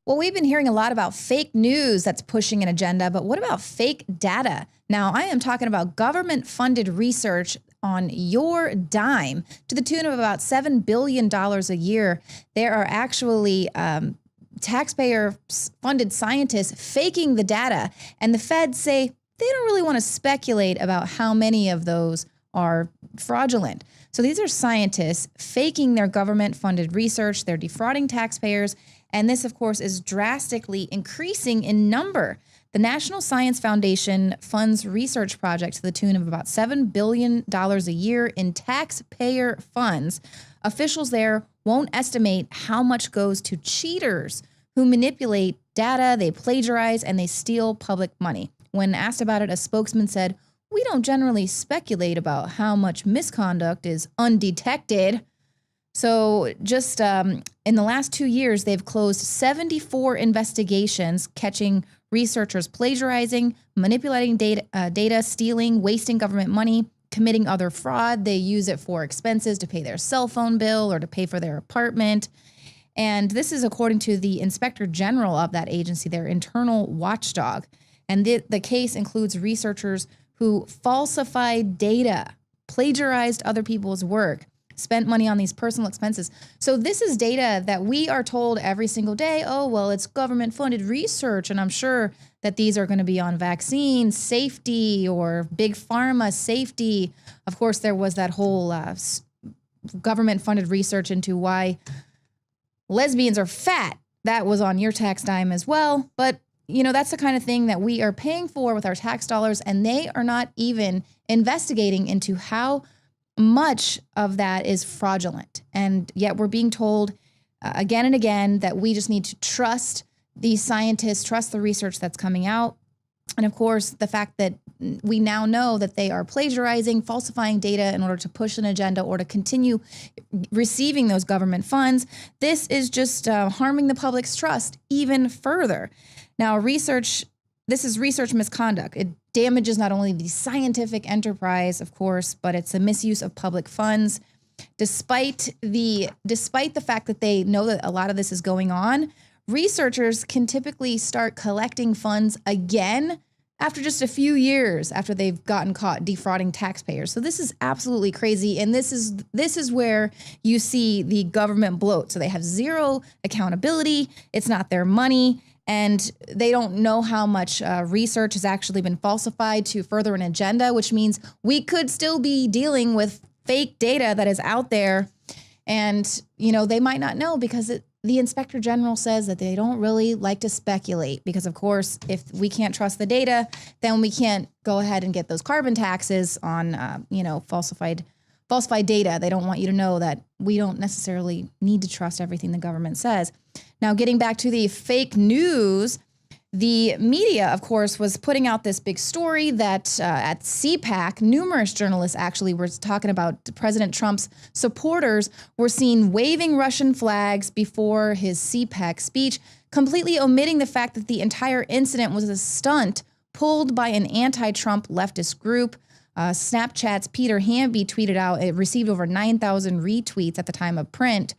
Well, we've been hearing a lot about fake news that's pushing an agenda, but what about fake data? Now, I am talking about government-funded research on your dime to the tune of about $7 billion a year. There are actually taxpayer-funded scientists faking the data, and the feds say they don't really want to speculate about how many of those are fraudulent. So these are scientists faking their government-funded research. They're defrauding taxpayers. And this, of course, is drastically increasing in number. The National Science Foundation funds research projects to the tune of about $7 billion a year in taxpayer funds. Officials there won't estimate how much goes to cheaters who manipulate data, they plagiarize, and they steal public money. When asked about it, a spokesman said, "We don't generally speculate about how much misconduct is undetected." So just in the last 2 years, they've closed 74 investigations catching researchers plagiarizing, manipulating data, stealing, wasting government money, committing other fraud. They use it for expenses to pay their cell phone bill or to pay for their apartment. And this is according to the Inspector General of that agency, their internal watchdog. And the case includes researchers who falsified data, plagiarized other people's work, spent money on these personal expenses. So this is data that we are told every single day, oh, well, it's government-funded research, and I'm sure that these are going to be on vaccine safety or big pharma safety. Of course, there was that whole government-funded research into why lesbians are fat. That was on your tax dime as well. But, you know, that's the kind of thing that we are paying for with our tax dollars, and they are not even investigating into how much of that is fraudulent. And yet we're being told again and again that we just need to trust these scientists, trust the research that's coming out. And of course, the fact that we now know that they are plagiarizing, falsifying data in order to push an agenda or to continue receiving those government funds, this is just harming the public's trust even further. Now, this is research misconduct. It damages not only the scientific enterprise, of course, but it's a misuse of public funds. Despite the fact that they know that a lot of this is going on, researchers can typically start collecting funds again after just a few years after they've gotten caught defrauding taxpayers. So this is absolutely crazy. And this is where you see the government bloat. So they have zero accountability. It's not their money. And they don't know how much research has actually been falsified to further an agenda, which means we could still be dealing with fake data that is out there. And, you know, they might not know because the Inspector General says that they don't really like to speculate because, of course, if we can't trust the data, then we can't go ahead and get those carbon taxes on, falsified data. They don't want you to know that we don't necessarily need to trust everything the government says. Now, getting back to the fake news, the media, of course, was putting out this big story that at CPAC, numerous journalists actually were talking about President Trump's supporters were seen waving Russian flags before his CPAC speech, completely omitting the fact that the entire incident was a stunt pulled by an anti-Trump leftist group. Snapchat's Peter Hamby tweeted out, it received over 9,000 retweets at the time of print,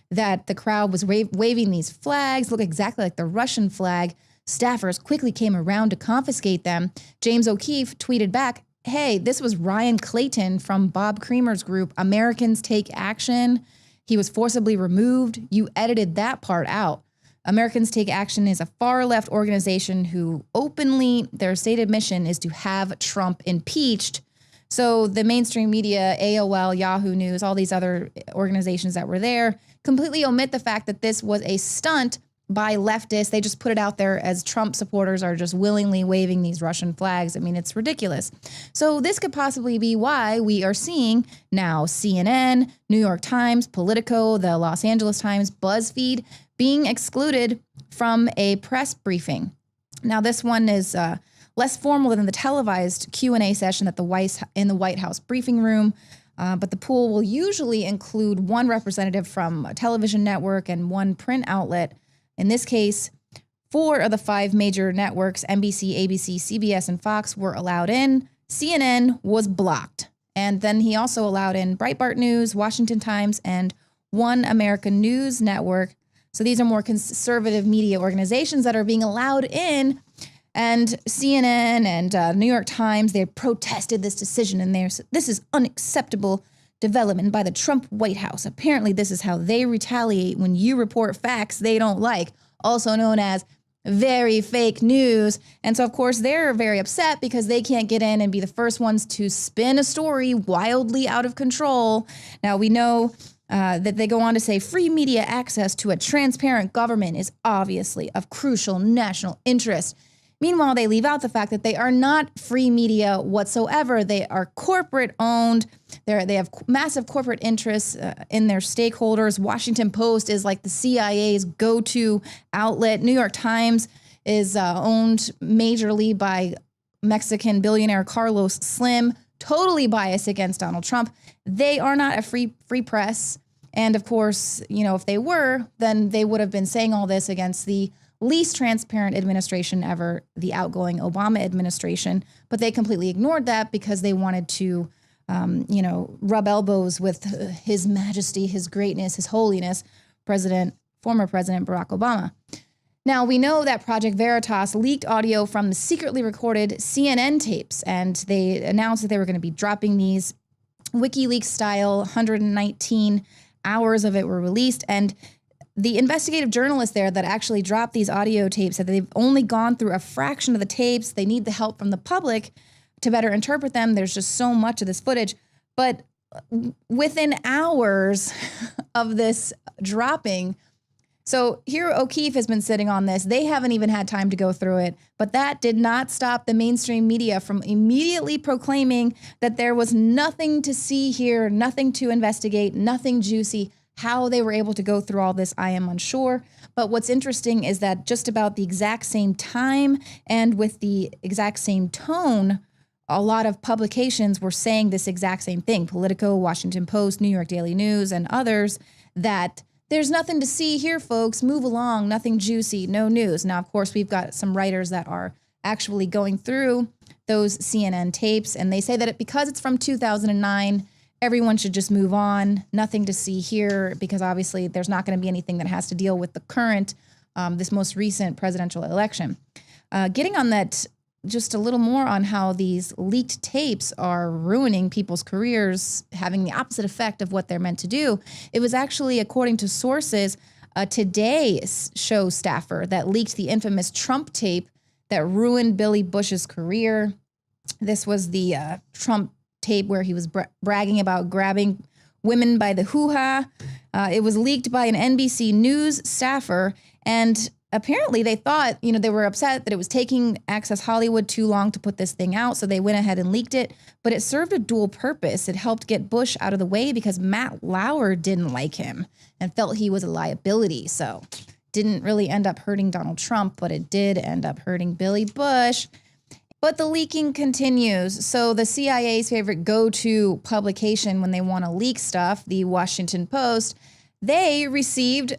that the crowd was waving these flags, look exactly like the Russian flag. Staffers quickly came around to confiscate them. James O'Keefe tweeted back, hey, this was Ryan Clayton from Bob Creamer's group, Americans Take Action. He was forcibly removed. You edited that part out. Americans Take Action is a far-left organization who openly, their stated mission is to have Trump impeached. So the mainstream media, AOL, Yahoo News, all these other organizations that were there completely omit the fact that this was a stunt by leftists. They just put it out there as Trump supporters are just willingly waving these Russian flags. I mean, it's ridiculous. So this could possibly be why we are seeing now CNN, New York Times, Politico, the Los Angeles Times, BuzzFeed being excluded from a press briefing. Now, this one is less formal than the televised Q&A session in the White House briefing room. But the pool will usually include one representative from a television network and one print outlet. In this case, 4 of the 5 major networks, NBC, ABC, CBS, and Fox, were allowed in. CNN was blocked. And then he also allowed in Breitbart News, Washington Times, and One American News Network. So these are more conservative media organizations that are being allowed in. And CNN and New York Times, they protested this decision, and this is unacceptable development by the Trump White House. Apparently, this is how they retaliate when you report facts they don't like, also known as very fake news. And so, of course, they're very upset because they can't get in and be the first ones to spin a story wildly out of control. Now, we know that they go on to say free media access to a transparent government is obviously of crucial national interest. Meanwhile, they leave out the fact that they are not free media whatsoever. They are corporate owned. They have massive corporate interests in their stakeholders. Washington Post is like the CIA's go-to outlet. New York Times is owned majorly by Mexican billionaire Carlos Slim, totally biased against Donald Trump. They are not a free press. And of course, you know, if they were, then they would have been saying all this against the least transparent administration ever, the outgoing Obama administration. But they completely ignored that because they wanted to, rub elbows with His Majesty, His Greatness, His Holiness, former President Barack Obama. Now, we know that Project Veritas leaked audio from the secretly recorded CNN tapes, and they announced that they were going to be dropping these WikiLeaks style. 119 hours of it were released, and the investigative journalists there that actually dropped these audio tapes said that they've only gone through a fraction of the tapes. They need the help from the public to better interpret them. There's just so much of this footage. But within hours of this dropping, so here O'Keefe has been sitting on this. They haven't even had time to go through it. But that did not stop the mainstream media from immediately proclaiming that there was nothing to see here, nothing to investigate, nothing juicy. How they were able to go through all this, I am unsure. But what's interesting is that just about the exact same time and with the exact same tone, a lot of publications were saying this exact same thing. Politico, Washington Post, New York Daily News, and others, that there's nothing to see here, folks. Move along, nothing juicy, no news. Now, of course, we've got some writers that are actually going through those CNN tapes, and they say that because it's from 2009, everyone should just move on. Nothing to see here, because obviously there's not going to be anything that has to deal with the current, this most recent presidential election. Getting on that just a little more on how these leaked tapes are ruining people's careers, having the opposite effect of what they're meant to do. It was actually, according to sources, a Today show staffer that leaked the infamous Trump tape that ruined Billy Bush's career. This was the Trump tape where he was bragging about grabbing women by the hoo-ha. It was leaked by an NBC News staffer, and apparently they thought, they were upset that it was taking Access Hollywood too long to put this thing out, so they went ahead and leaked it. But it served a dual purpose. It helped get Bush out of the way because Matt Lauer didn't like him and felt he was a liability. So didn't really end up hurting Donald Trump, but it did end up hurting Billy Bush. But the leaking continues. So the CIA's favorite go-to publication when they want to leak stuff, the Washington Post, they received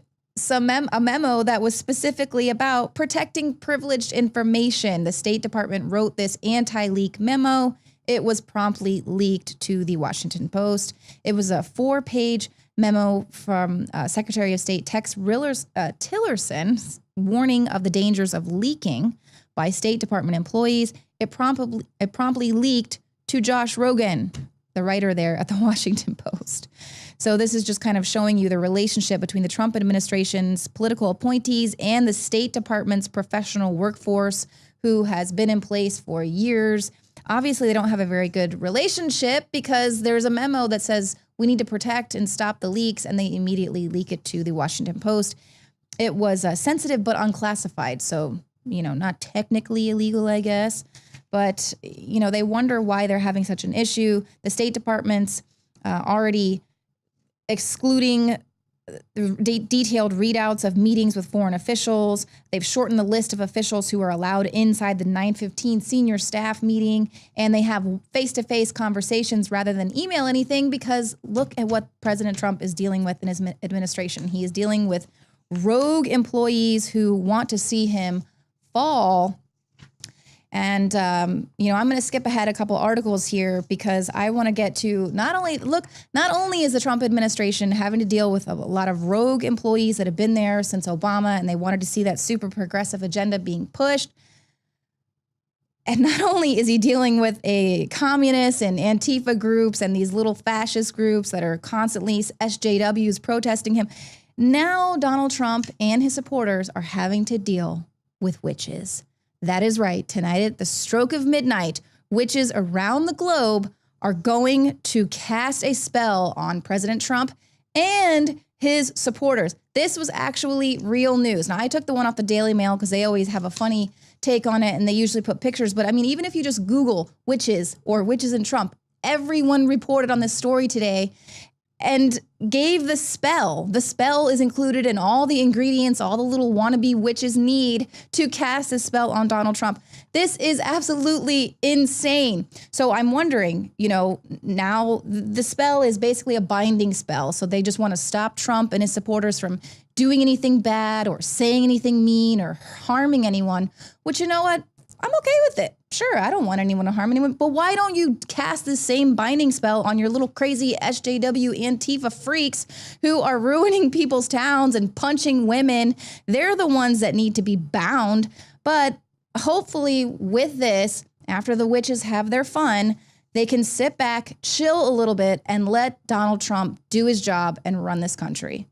a memo that was specifically about protecting privileged information. The State Department wrote this anti-leak memo. It was promptly leaked to the Washington Post. It was a 4-page memo from Secretary of State Tex Tillerson warning of the dangers of leaking by State Department employees. It promptly leaked to Josh Rogan, the writer there at the Washington Post. So this is just kind of showing you the relationship between the Trump administration's political appointees and the State Department's professional workforce, who has been in place for years. Obviously, they don't have a very good relationship because there's a memo that says we need to protect and stop the leaks, and they immediately leak it to the Washington Post. It was sensitive but unclassified, so, not technically illegal, I guess. But, they wonder why they're having such an issue. The State Department's already excluding detailed readouts of meetings with foreign officials. They've shortened the list of officials who are allowed inside the 9:15 senior staff meeting, and they have face-to-face conversations rather than email anything, because look at what President Trump is dealing with in his administration. He is dealing with rogue employees who want to see him fall. And, I'm going to skip ahead a couple articles here because I want to get to not only is the Trump administration having to deal with a lot of rogue employees that have been there since Obama, and they wanted to see that super progressive agenda being pushed. And not only is he dealing with a communist and Antifa groups and these little fascist groups that are constantly SJWs protesting him. Now Donald Trump and his supporters are having to deal with witches. That is right. Tonight at the stroke of midnight, witches around the globe are going to cast a spell on President Trump and his supporters. This was actually real news. Now, I took the one off the Daily Mail because they always have a funny take on it and they usually put pictures. But I mean, even if you just Google witches or witches and Trump, everyone reported on this story today and gave the spell. The spell is included in all the ingredients all the little wannabe witches need to cast a spell on Donald Trump. This is absolutely insane. So I'm wondering, now the spell is basically a binding spell. So they just want to stop Trump and his supporters from doing anything bad or saying anything mean or harming anyone, which, you know what? I'm okay with it. Sure, I don't want anyone to harm anyone, but why don't you cast the same binding spell on your little crazy SJW Antifa freaks who are ruining people's towns and punching women? They're the ones that need to be bound. But hopefully with this, after the witches have their fun, they can sit back, chill a little bit, and let Donald Trump do his job and run this country.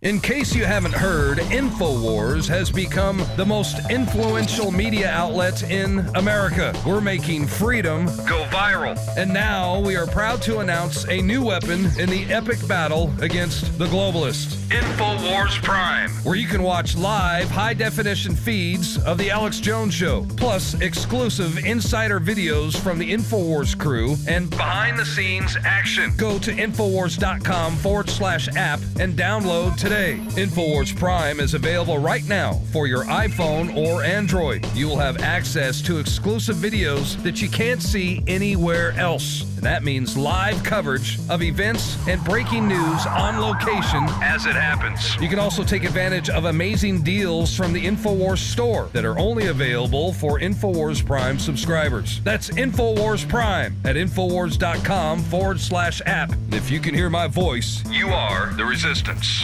In case you haven't heard, InfoWars has become the most influential media outlet in America. We're making freedom go viral. And now we are proud to announce a new weapon in the epic battle against the globalists. InfoWars Prime, where you can watch live high-definition feeds of The Alex Jones Show, plus exclusive insider videos from the InfoWars crew and behind-the-scenes action. Go to Infowars.com/app and download today. InfoWars Prime is available right now for your iPhone or Android. You will have access to exclusive videos that you can't see anywhere else. And that means live coverage of events and breaking news on location as it happens. You can also take advantage of amazing deals from the InfoWars store that are only available for InfoWars Prime subscribers. That's InfoWars Prime at Infowars.com/app. And if you can hear my voice, you are the resistance.